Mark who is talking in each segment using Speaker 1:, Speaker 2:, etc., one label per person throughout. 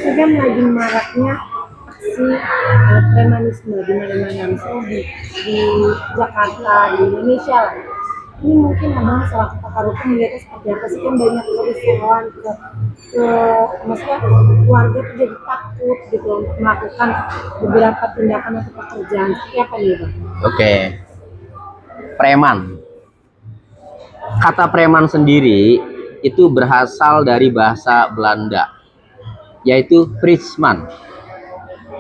Speaker 1: saja lagi maraknya aksi premanisme di mana-mana, misalnya di Jakarta, di Indonesia lah. Ini mungkin abang salah satu Karuta melihatnya seperti apa sih, kan banyak kerisauan ke maksudnya keluarga tuh jadi takut gitu untuk melakukan beberapa tindakan atau pekerjaan. Seperti apa nih bang?
Speaker 2: Oke, preman. Kata preman sendiri itu berasal dari bahasa Belanda, yaitu Frisman.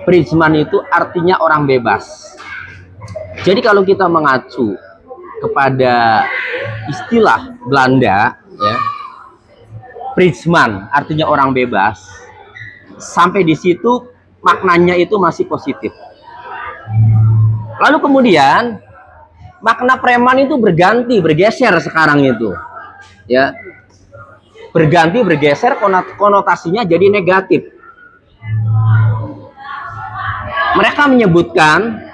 Speaker 2: Frisman itu artinya orang bebas. Jadi kalau kita mengacu kepada istilah Belanda, ya, Frisman artinya orang bebas, sampai di situ maknanya itu masih positif. Lalu kemudian makna preman itu berganti, bergeser sekarang itu, ya, berganti, bergeser, konotasinya jadi negatif. Mereka menyebutkan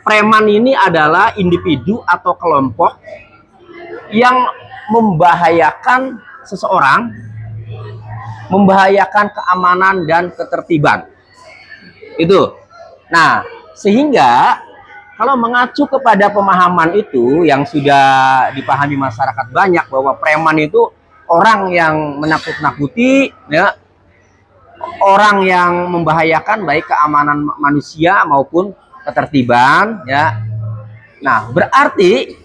Speaker 2: preman ini adalah individu atau kelompok yang membahayakan seseorang, membahayakan keamanan dan ketertiban. Itu. Nah, sehingga kalau mengacu kepada pemahaman itu yang sudah dipahami masyarakat banyak, bahwa preman itu orang yang menakut-nakuti, ya, orang yang membahayakan baik keamanan manusia maupun ketertiban, ya. Nah, berarti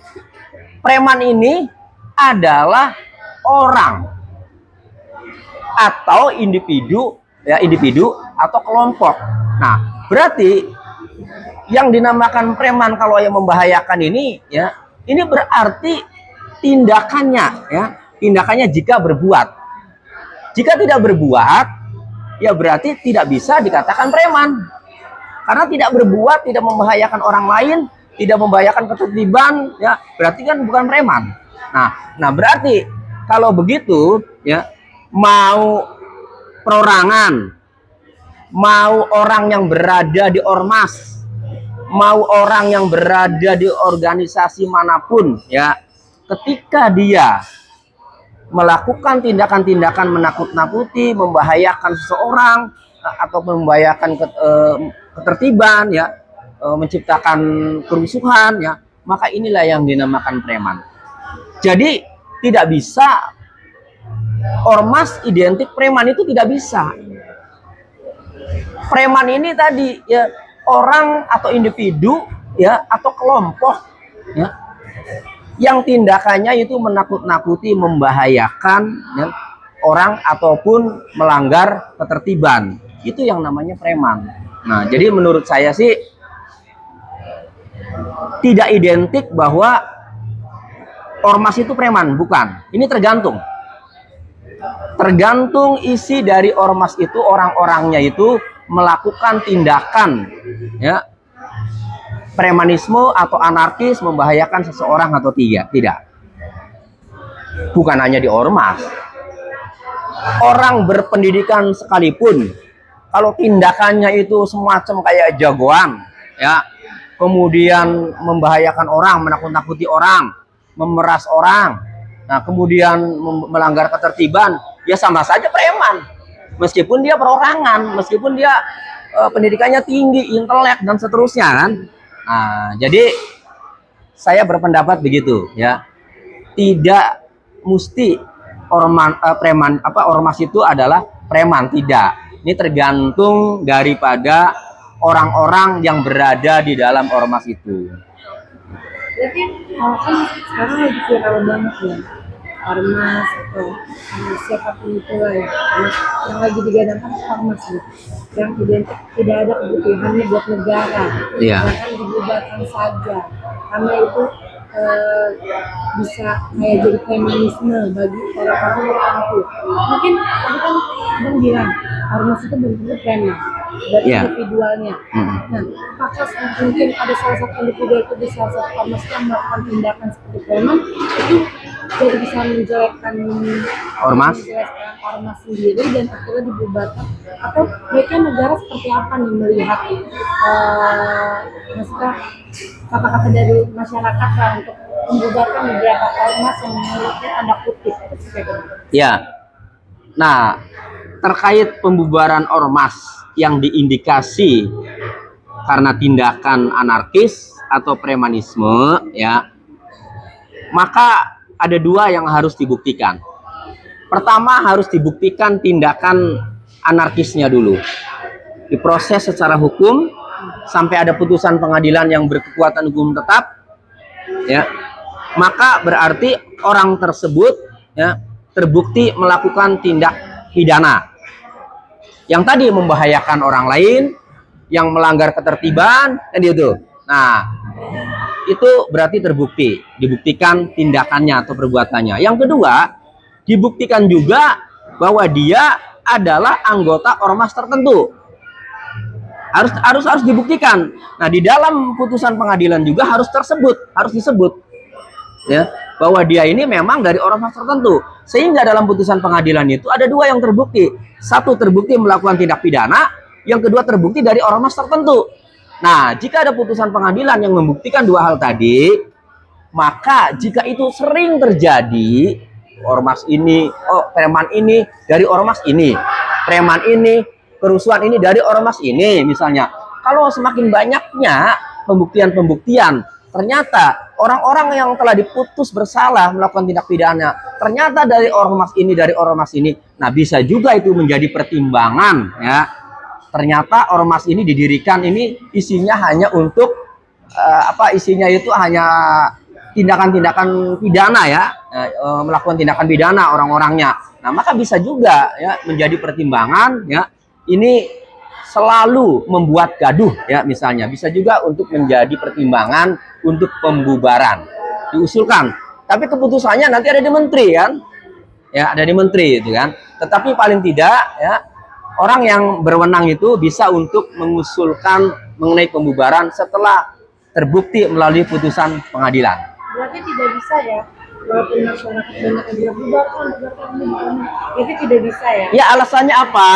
Speaker 2: preman ini adalah orang atau individu, ya, individu atau kelompok. Nah, berarti yang dinamakan preman kalau yang membahayakan ini, ya, ini berarti tindakannya, ya, tindakannya jika berbuat. Jika tidak berbuat, ya berarti tidak bisa dikatakan preman. Karena tidak berbuat, tidak membahayakan orang lain, tidak membahayakan ketertiban, ya, berarti kan bukan preman. Nah, berarti kalau begitu, ya, mau perorangan, mau orang yang berada di ormas, mau orang yang berada di organisasi manapun, ya, ketika dia melakukan tindakan-tindakan menakut-nakuti, membahayakan seseorang atau membahayakan ketertiban, ya, menciptakan kerusuhan, ya, maka inilah yang dinamakan preman. Jadi tidak bisa ormas identik preman, itu tidak bisa. Preman ini tadi, ya, orang atau individu, ya, atau kelompok, ya, yang tindakannya itu menakut-nakuti, membahayakan, ya, orang ataupun melanggar ketertiban. Itu yang namanya preman. Nah, jadi menurut saya sih tidak identik bahwa ormas itu preman, bukan. Ini tergantung. Tergantung isi dari ormas itu, orang-orangnya itu melakukan tindakan, ya, premanisme atau anarkis, membahayakan seseorang atau tidak. Bukan hanya di ormas. Orang berpendidikan sekalipun, kalau tindakannya itu semacam kayak jagoan, ya, kemudian membahayakan orang, menakut-nakuti orang, memeras orang, nah, kemudian melanggar ketertiban, ya sama saja preman. Meskipun dia perorangan, meskipun dia pendidikannya tinggi, intelek dan seterusnya, kan. Nah, jadi saya berpendapat begitu, ya. Tidak mesti ormas itu adalah preman, tidak. Ini tergantung daripada orang-orang yang berada di dalam ormas itu.
Speaker 1: Berarti kan sekarang lagi viral banget ya, ormas atau siapapun itu lah, ya, yang lagi digadangkan ormas gitu, yang identik tidak ada kebutuhannya buat negara,
Speaker 2: Iya.
Speaker 1: bahkan dibubarkan saja karena itu bisa kayak jadi feminisme bagi orang-orang tertentu. Mungkin tadi kan abang bilang ormas itu bentuknya preman dari individualnya. Nah, apakah mungkin ada salah satu individu itu di salah satu ormas yang melakukan tindakan seperti preman, itu jadi bisa menjelekkan
Speaker 2: Ormas
Speaker 1: sendiri dan akhirnya dibubarkan? Atau baiknya negara seperti apa nih melihat maksudnya kata-kata dari masyarakat lah untuk membubarkan beberapa ormas yang menurutnya tanda kutip?
Speaker 2: Ya. Nah, terkait pembubaran ormas yang diindikasi karena tindakan anarkis atau premanisme, ya, maka ada dua yang harus dibuktikan. Pertama, harus dibuktikan tindakan anarkisnya dulu, diproses secara hukum sampai ada putusan pengadilan yang berkekuatan hukum tetap, ya, maka berarti orang tersebut, ya, terbukti melakukan tindak pidana yang tadi membahayakan orang lain, yang melanggar ketertiban, kan itu. Nah, itu berarti terbukti, dibuktikan tindakannya atau perbuatannya. Yang kedua, dibuktikan juga bahwa dia adalah anggota ormas tertentu. Harus dibuktikan. Nah, di dalam putusan pengadilan juga harus disebut, ya, bahwa dia ini memang dari ormas tertentu. Sehingga dalam putusan pengadilan itu ada dua yang terbukti. Satu, terbukti melakukan tindak pidana, yang kedua terbukti dari ormas tertentu. Nah, jika ada putusan pengadilan yang membuktikan dua hal tadi, maka jika itu sering terjadi, ormas ini, preman ini dari ormas ini, preman ini, kerusuhan ini dari ormas ini, misalnya. Kalau semakin banyaknya pembuktian-pembuktian, ternyata orang-orang yang telah diputus bersalah melakukan tindak pidana, ternyata dari ormas ini, nah bisa juga itu menjadi pertimbangan, ya. Ternyata ormas ini didirikan ini isinya hanya untuk isinya itu hanya tindakan-tindakan pidana, ya, melakukan tindakan pidana orang-orangnya. Nah, maka bisa juga, ya, menjadi pertimbangan, ya, ini selalu membuat gaduh, ya, misalnya. Bisa juga untuk menjadi pertimbangan untuk pembubaran diusulkan. Tapi keputusannya nanti ada di menteri, kan, ya, ada di menteri itu, kan. Tetapi paling tidak, ya, orang yang berwenang itu bisa untuk mengusulkan mengenai pembubaran setelah terbukti melalui putusan pengadilan.
Speaker 1: Berarti tidak bisa, ya, walaupun masyarakat banyak yang bilang bubarkan, itu tidak bisa, ya?
Speaker 2: Ya, alasannya apa?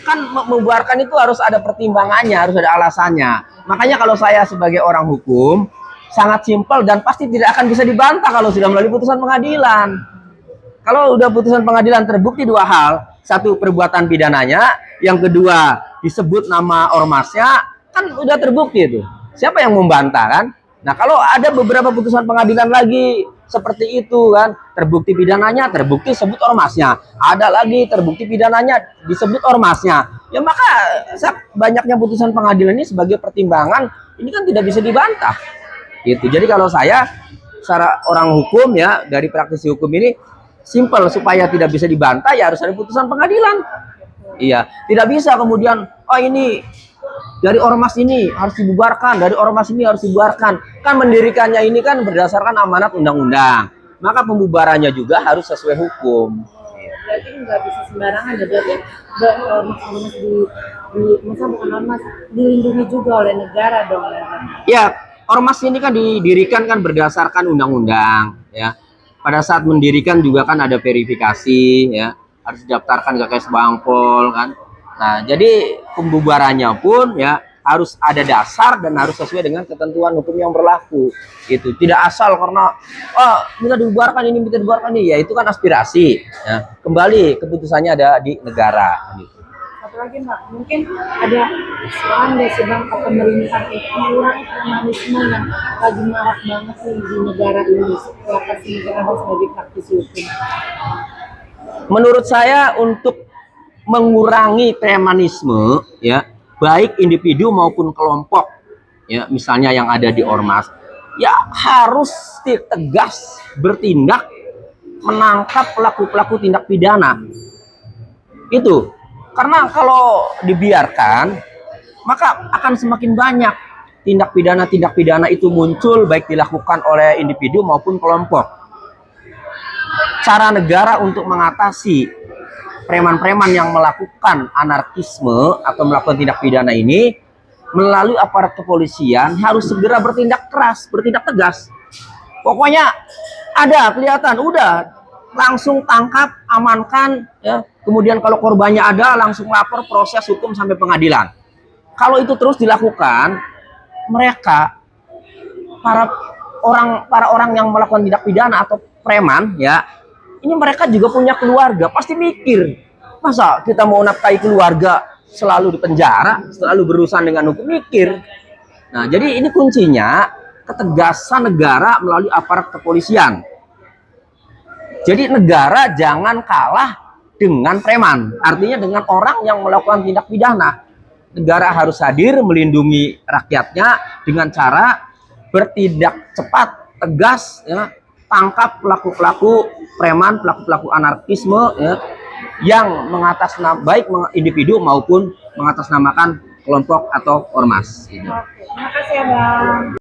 Speaker 2: Kan membubarkan itu harus ada pertimbangannya, harus ada alasannya. Makanya kalau saya sebagai orang hukum, sangat simpel dan pasti tidak akan bisa dibantah kalau sudah melalui putusan pengadilan. Kalau udah putusan pengadilan terbukti dua hal, satu perbuatan pidananya, yang kedua disebut nama ormasnya, kan udah terbukti itu. Siapa yang membantah, kan? Nah, kalau ada beberapa putusan pengadilan lagi seperti itu, kan, terbukti pidananya, terbukti sebut ormasnya, ada lagi terbukti pidananya, disebut ormasnya, ya maka banyaknya putusan pengadilan ini sebagai pertimbangan, ini kan tidak bisa dibantah. Gitu. Jadi kalau saya secara orang hukum, ya, dari praktisi hukum ini simpel, supaya tidak bisa dibantah ya harus ada putusan pengadilan. Iya, tidak bisa kemudian ini dari ormas ini harus dibubarkan, dari ormas ini harus dibubarkan. Kan mendirikannya ini kan berdasarkan amanat undang-undang. Maka pembubarannya juga harus sesuai hukum.
Speaker 1: Berarti nggak bisa sembarangan, ya, berarti ormas bukan ormas, dilindungi juga oleh negara dong, ya.
Speaker 2: Ya, ormas ini kan didirikan kan berdasarkan undang-undang, ya. Pada saat mendirikan juga kan ada verifikasi, ya, harus didaftarkan ke Kesbangpol, kan. Nah, jadi pembubarannya pun, ya, harus ada dasar dan harus sesuai dengan ketentuan hukum yang berlaku. Itu tidak asal karena minta dibubarkan ini, minta dibubarkan ini, ya itu kan aspirasi, ya. Kembali keputusannya ada di negara, gitu.
Speaker 1: Satu lagi, Mbak, mungkin ada seorang sedang pemerintah itu mengurangi premanisme yang lagi marak banget sih di negara ini. Siapa sih yang harus sebagai praktisi hukum?
Speaker 2: Menurut saya untuk mengurangi premanisme, ya, baik individu maupun kelompok, ya, misalnya yang ada di ormas, ya harus tegas bertindak menangkap pelaku-pelaku tindak pidana. Itu karena kalau dibiarkan maka akan semakin banyak tindak pidana itu muncul, baik dilakukan oleh individu maupun kelompok. Cara negara untuk mengatasi preman-preman yang melakukan anarkisme atau melakukan tindak pidana ini melalui aparat kepolisian harus segera bertindak keras, bertindak tegas. Pokoknya ada kelihatan, udah langsung tangkap, amankan, ya. Kemudian kalau korbannya ada langsung lapor, proses hukum sampai pengadilan. Kalau itu terus dilakukan, mereka para orang yang melakukan tindak pidana atau preman, ya, ini mereka juga punya keluarga, pasti mikir Masa kita mau nafkahi keluarga selalu di penjara, selalu berurusan dengan hukum, mikir. Nah, jadi ini kuncinya ketegasan negara melalui aparat kepolisian. Jadi negara jangan kalah dengan preman, artinya dengan orang yang melakukan tindak pidana. Negara harus hadir melindungi rakyatnya dengan cara bertindak cepat, tegas, ya, tangkap pelaku-pelaku preman, pelaku-pelaku anarkisme, ya, yang baik individu maupun mengatasnamakan kelompok atau ormas. Gitu.
Speaker 1: Oke, terima kasih ya Bang.